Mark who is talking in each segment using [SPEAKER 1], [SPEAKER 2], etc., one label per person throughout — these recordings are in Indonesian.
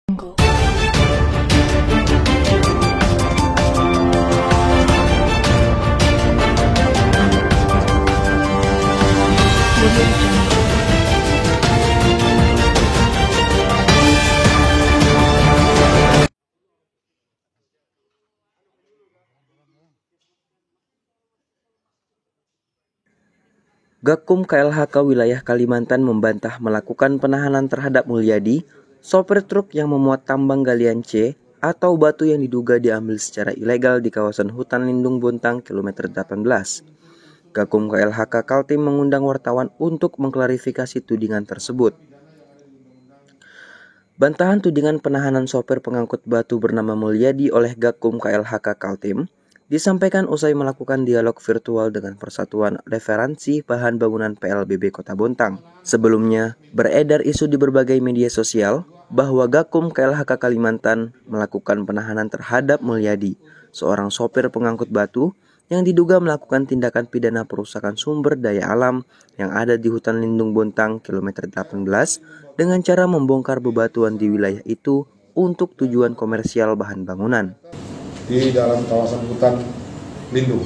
[SPEAKER 1] Gakum KLHK Wilayah Kalimantan membantah melakukan penahanan terhadap Mulyadi, sopir truk yang memuat tambang galian C atau batu yang diduga diambil secara ilegal di kawasan hutan lindung Bontang kilometer 18. Gakum KLHK Kaltim mengundang wartawan untuk mengklarifikasi tudingan tersebut. Bantahan tudingan penahanan sopir pengangkut batu bernama Mulyadi oleh Gakum KLHK Kaltim disampaikan usai melakukan dialog virtual dengan Persatuan Referensi Bahan Bangunan PLBB Kota Bontang. Sebelumnya, beredar isu di berbagai media sosial bahwa Gakum KLHK Kalimantan melakukan penahanan terhadap Mulyadi, seorang sopir pengangkut batu yang diduga melakukan tindakan pidana perusakan sumber daya alam yang ada di hutan lindung Bontang kilometer 18 dengan cara membongkar bebatuan di wilayah itu untuk tujuan komersial bahan bangunan.
[SPEAKER 2] Di dalam kawasan hutan lindung.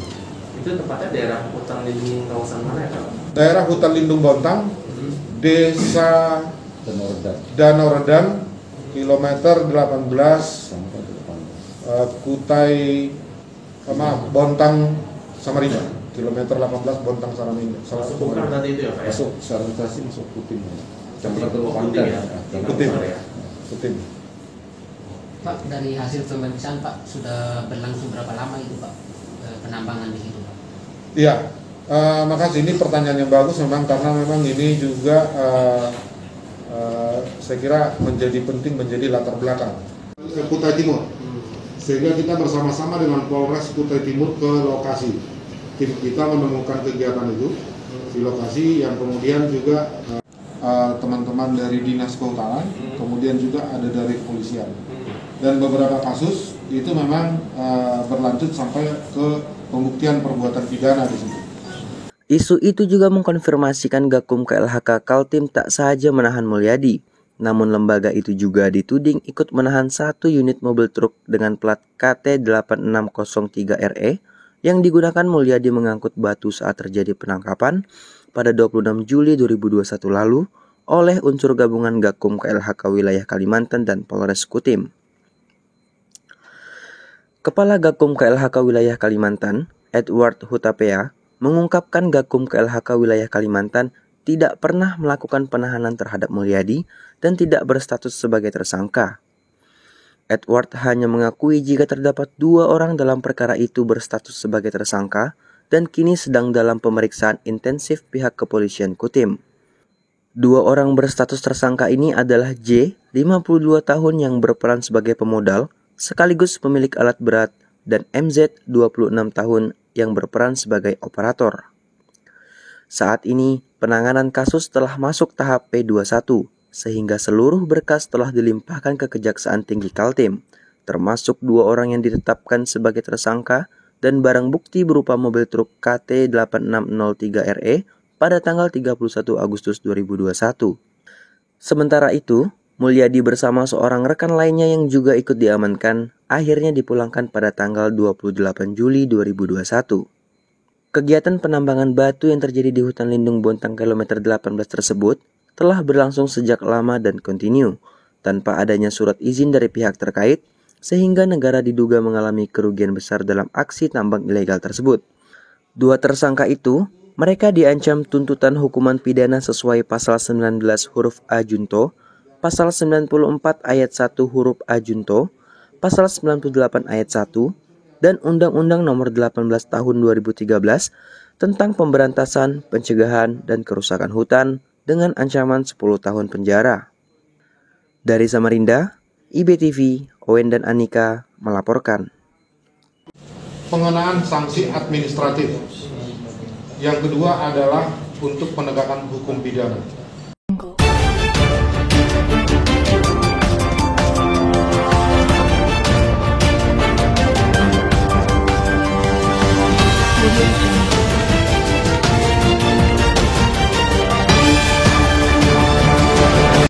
[SPEAKER 3] Itu tepatnya daerah hutan lindung kawasan mana ya, Pak?
[SPEAKER 2] Daerah hutan lindung Bontang, Desa Danau Redan, kilometer 18, Kutai, Bontang Samarinda, kilometer 18 Bontang Samarinda.
[SPEAKER 3] Bukan berarti itu ya, Pak?
[SPEAKER 4] Masuk sanitasi masuk Kutim.
[SPEAKER 2] Kutim.
[SPEAKER 5] Pak, dari hasil pemeriksaan Pak, sudah berlangsung berapa lama itu Pak penambangan di situ Pak?
[SPEAKER 2] Iya, makasih, ini pertanyaan yang bagus memang, karena memang ini juga saya kira menjadi penting, menjadi latar belakang Kutai Timur, sehingga kita bersama-sama dengan Polres Kutai Timur ke lokasi. Tim kita menemukan kegiatan itu di lokasi, yang kemudian juga teman-teman dari Dinas Kehutanan, kemudian juga ada dari kepolisian. Dan beberapa kasus itu memang berlanjut sampai ke pembuktian perbuatan pidana di situ.
[SPEAKER 1] Isu itu juga mengkonfirmasikan Gakum KLHK Kaltim tak saja menahan Mulyadi, namun lembaga itu juga dituding ikut menahan satu unit mobil truk dengan plat KT8603RE yang digunakan Mulyadi mengangkut batu saat terjadi penangkapan pada 26 Juli 2021 lalu oleh unsur gabungan Gakum KLHK Wilayah Kalimantan dan Polres Kutim. Kepala Gakum KLHK Wilayah Kalimantan, Edward Hutapea, mengungkapkan Gakum KLHK Wilayah Kalimantan tidak pernah melakukan penahanan terhadap Mulyadi dan tidak berstatus sebagai tersangka. Edward hanya mengakui jika terdapat 2 orang dalam perkara itu berstatus sebagai tersangka dan kini sedang dalam pemeriksaan intensif pihak kepolisian Kutim. 2 orang berstatus tersangka ini adalah J, 52 tahun yang berperan sebagai pemodal, sekaligus pemilik alat berat, dan MZ 26 tahun yang berperan sebagai operator. Saat ini, penanganan kasus telah masuk tahap P21, sehingga seluruh berkas telah dilimpahkan ke Kejaksaan Tinggi Kaltim, termasuk 2 orang yang ditetapkan sebagai tersangka dan barang bukti berupa mobil truk KT8603RE pada tanggal 31 Agustus 2021. Sementara itu, Mulyadi bersama seorang rekan lainnya yang juga ikut diamankan akhirnya dipulangkan pada tanggal 28 Juli 2021. Kegiatan penambangan batu yang terjadi di hutan lindung Bontang kilometer 18 tersebut telah berlangsung sejak lama dan kontinu, tanpa adanya surat izin dari pihak terkait, sehingga negara diduga mengalami kerugian besar dalam aksi tambang ilegal tersebut. 2 tersangka itu, mereka diancam tuntutan hukuman pidana sesuai pasal 19 huruf A Junto, Pasal 94 ayat 1 huruf A Junto, Pasal 98 ayat 1, dan Undang-Undang Nomor 18 Tahun 2013 tentang pemberantasan, pencegahan, dan kerusakan hutan dengan ancaman 10 tahun penjara. Dari Samarinda, IBTV, Owen dan Anika melaporkan.
[SPEAKER 2] Pengenaan sanksi administratif. Yang kedua adalah untuk penegakan hukum pidana.